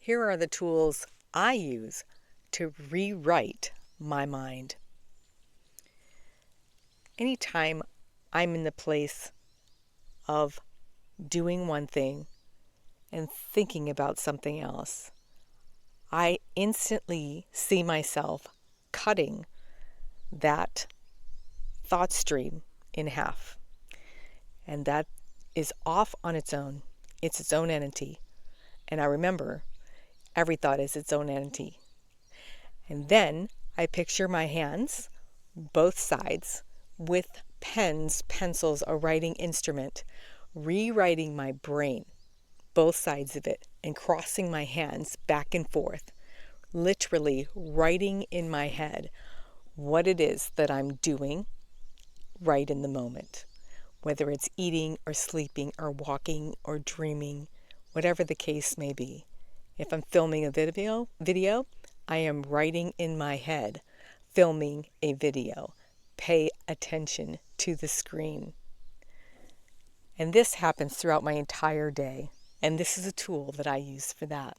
Here are the tools I use to rewrite my mind. Anytime I'm in the place of doing one thing and thinking about something else, I instantly see myself cutting that thought stream in half. And that is off on its own. It's its own entity. And I remember every thought is its own entity. And then I picture my hands, both sides, with pens, pencils, a writing instrument, rewriting my brain, both sides of it, and crossing my hands back and forth, literally writing in my head what it is that I'm doing right in the moment, whether it's eating or sleeping or walking or dreaming, whatever the case may be. If I'm filming a video, I am writing in my head, filming a video. Pay attention to the screen. And this happens throughout my entire day. And this is a tool that I use for that.